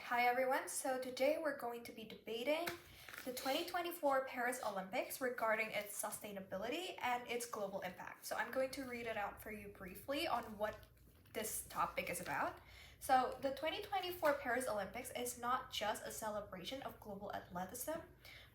Hi everyone. So today we're going to be debating the 2024 Paris Olympics regarding its sustainability and its global impact. So I'm going to read it out for you briefly on what this topic is about. So the 2024 Paris Olympics is not just a celebration of global athleticism,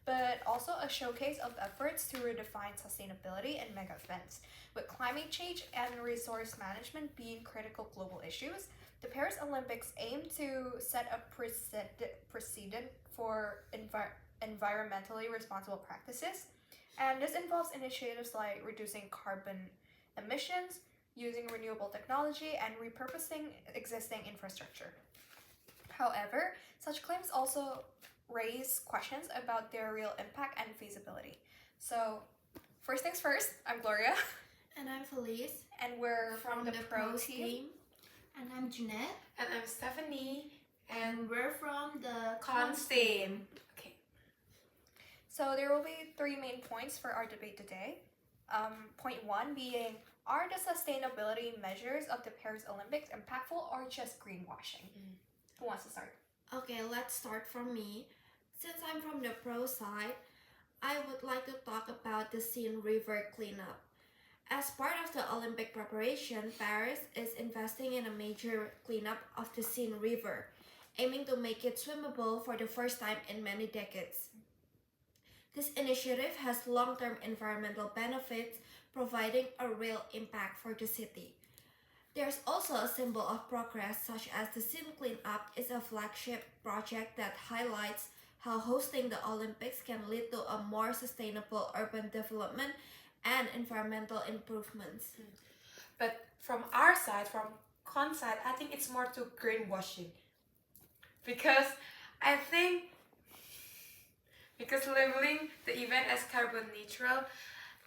but also a showcase of efforts to redefine sustainability in mega events. With climate change and resource management being critical global issues, the Paris Olympics aim to set a precedent for environmentally responsible practices, and this involves initiatives like reducing carbon emissions, using renewable technology, and repurposing existing infrastructure. However, such claims also raise questions about their real impact and feasibility. So, first things first, I'm Gloria. And I'm Felice And we're from the Pro team. And I'm Jeanette. And I'm Stephanie. And we're from the Cons team. Okay. So there will be three main points for our debate today. Point one being, are the sustainability measures of the Paris Olympics impactful or just greenwashing? Who wants to start? Okay, let's start from me. Since I'm from the pro side, I would like to talk about the Seine River cleanup. As part of the Olympic preparation, Paris is investing in a major cleanup of the Seine River, aiming to make it swimmable for the first time in many decades. This initiative has long-term environmental benefits, providing a real impact for the city. There's also a symbol of progress, such as the Seine cleanup is a flagship project that highlights how hosting the Olympics can lead to a more sustainable urban development and environmental improvements. But from our side, from con side, I think it's more to greenwashing. Because I think labeling the event as carbon neutral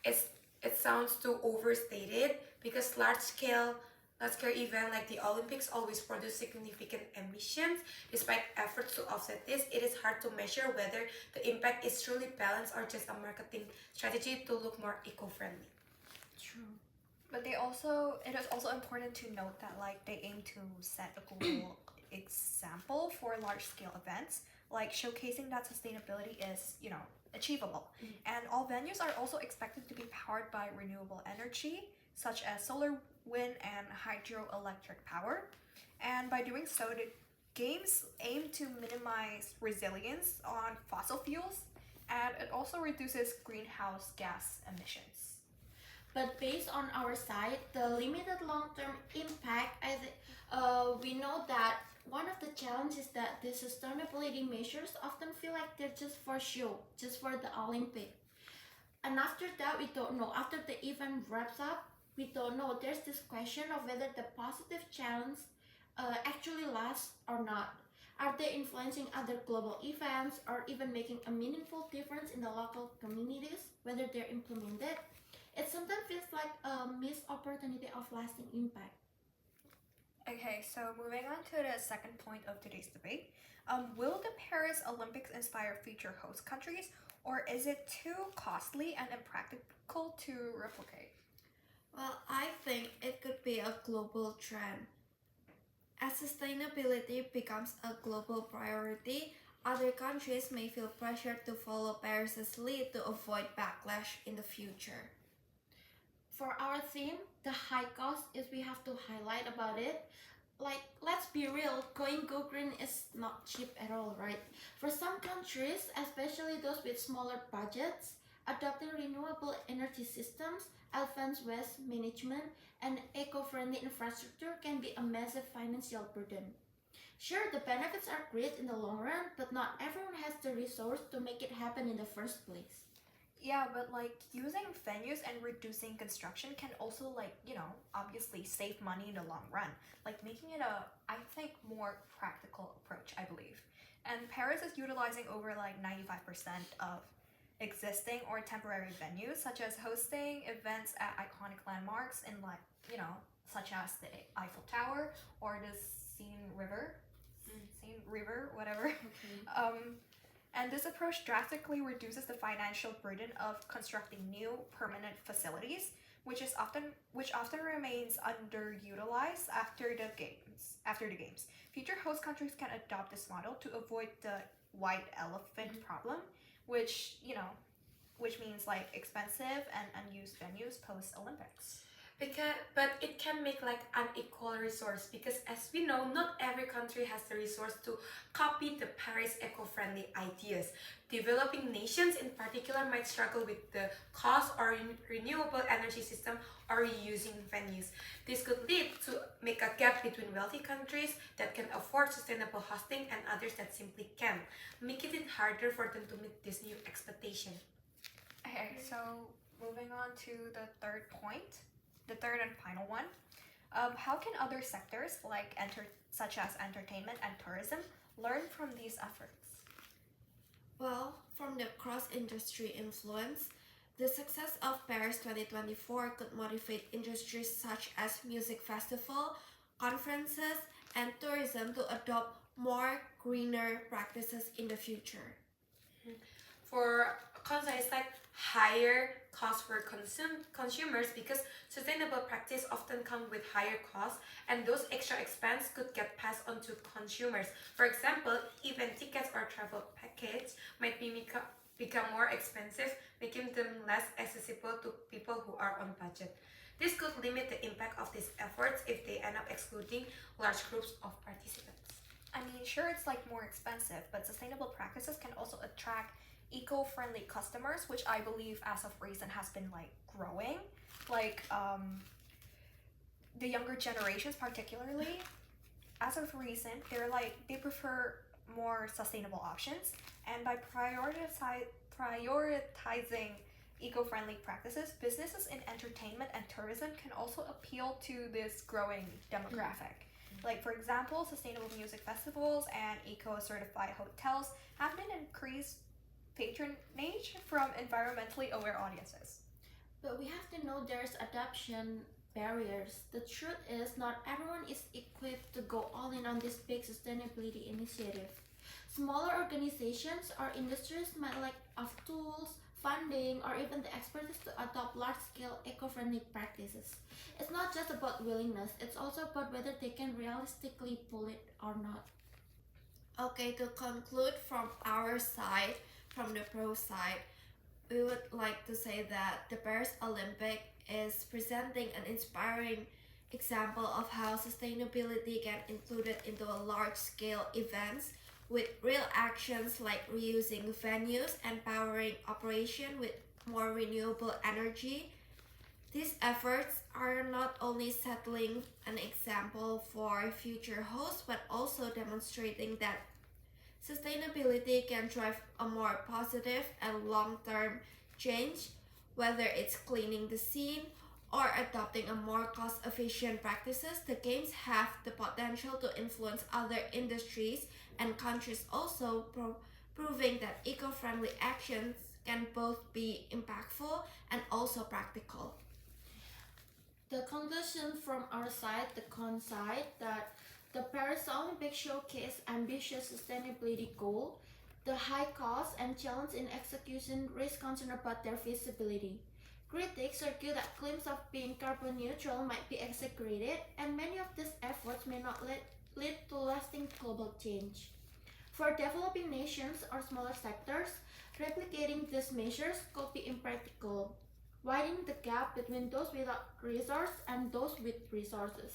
it sounds too overstated, because large scale event like the Olympics always produce significant emissions. Despite efforts to offset this, it is hard to measure whether the impact is truly balanced or just a marketing strategy to look more eco-friendly. True. But it is also important to note that they aim to set a global example for large scale events, like showcasing that sustainability is, achievable. And all venues are also expected to be powered by renewable energy, such as solar, wind, and hydroelectric power. And by doing so, the games aim to minimize reliance on fossil fuels, and it also reduces greenhouse gas emissions. But based on our side, the limited long-term impact, we know that one of the challenges is that the sustainability measures often feel like they're just for show, just for the Olympic. And after that, we don't know. After the event wraps up, we don't know. There's this question of whether the positive challenge actually lasts or not. Are they influencing other global events or even making a meaningful difference in the local communities, whether they're implemented? It sometimes feels like a missed opportunity of lasting impact. Okay, so moving on to the second point of today's debate. Will the Paris Olympics inspire future host countries, or is it too costly and impractical to replicate? Well, I think it could be a global trend. As sustainability becomes a global priority, other countries may feel pressured to follow Paris's lead to avoid backlash in the future. For our theme, the high cost is we have to highlight about it. Let's be real, going go green is not cheap at all, right? For some countries, especially those with smaller budgets, adopting renewable energy systems, advanced waste management, and eco-friendly infrastructure can be a massive financial burden. Sure, the benefits are great in the long run, but not everyone has the resource to make it happen in the first place. Yeah, but using venues and reducing construction can also obviously save money in the long run. Making it I think, more practical approach, I believe. And Paris is utilizing over 95% of existing or temporary venues, such as hosting events at iconic landmarks in such as the Eiffel Tower or the Seine River, whatever. And this approach drastically reduces the financial burden of constructing new permanent facilities, which often remains underutilized after the games. Future host countries can adopt this model to avoid the white elephant problem, which which means like expensive and unused venues post Olympics. But it can make like unequal resource because as we know, not every country has the resource to copy the Paris eco-friendly ideas. Developing nations in particular might struggle with the cost or renewable energy system or reusing venues. This could lead to make a gap between wealthy countries that can afford sustainable hosting and others that simply can't, making it harder for them to meet this new expectation. Okay, so moving on to the third point, the third and final one. How can other sectors such as entertainment and tourism learn from these efforts? Well, from the cross-industry influence, the success of Paris 2024 could motivate industries such as music festival, conferences, and tourism to adopt more greener practices in the future. For concerns like higher costs for consumers because sustainable practice often come with higher costs and those extra expense could get passed on to consumers. For example, event tickets or travel package might become more expensive, making them less accessible to people who are on budget. This could limit the impact of these efforts if they end up excluding large groups of participants. I mean, sure, it's like more expensive, but sustainable practices can also attract eco-friendly customers, which I believe as of recent has been like growing. Like the younger generations particularly, as of recent, they prefer more sustainable options, and by prioritizing eco-friendly practices, businesses in entertainment and tourism can also appeal to this growing demographic. Like for example, sustainable music festivals and eco-certified hotels have been increased patronage from environmentally aware audiences. But we have to know there's adoption barriers. The truth is, not everyone is equipped to go all in on this big sustainability initiative. Smaller organizations or industries might lack of tools, funding, or even the expertise to adopt large-scale eco-friendly practices. It's not just about willingness, it's also about whether they can realistically pull it or not. Okay, to conclude from our side, from the pro side, we would like to say that the Paris Olympic is presenting an inspiring example of how sustainability can included into a large-scale events with real actions like reusing venues and powering operation with more renewable energy. These efforts are not only setting an example for future hosts but also demonstrating that sustainability can drive a more positive and long-term change, whether it's cleaning the scene or adopting a more cost-efficient practices. The games have the potential to influence other industries and countries also, proving that eco-friendly actions can both be impactful and also practical. The conclusion from our side, the con side, that the Paris Olympics showcase ambitious sustainability goal. The high cost and challenge in execution raise concern about their feasibility. Critics argue that claims of being carbon neutral might be exaggerated, and many of these efforts may not lead to lasting global change. For developing nations or smaller sectors, replicating these measures could be impractical, widening the gap between those without resources and those with resources.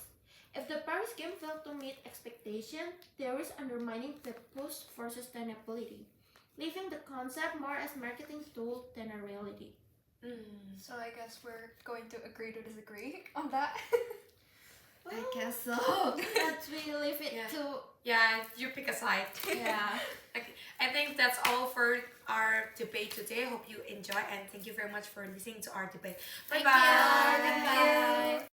If the Paris Games fail to meet expectations, there is undermining the push for sustainability, leaving the concept more as marketing tool than a reality. So I guess we're going to agree to disagree on that. I guess so. But we leave it Yeah. to Yeah, you pick a side. yeah. Okay, I think that's all for our debate today. Hope you enjoy and thank you very much for listening to our debate. Bye Thank bye. you. Bye.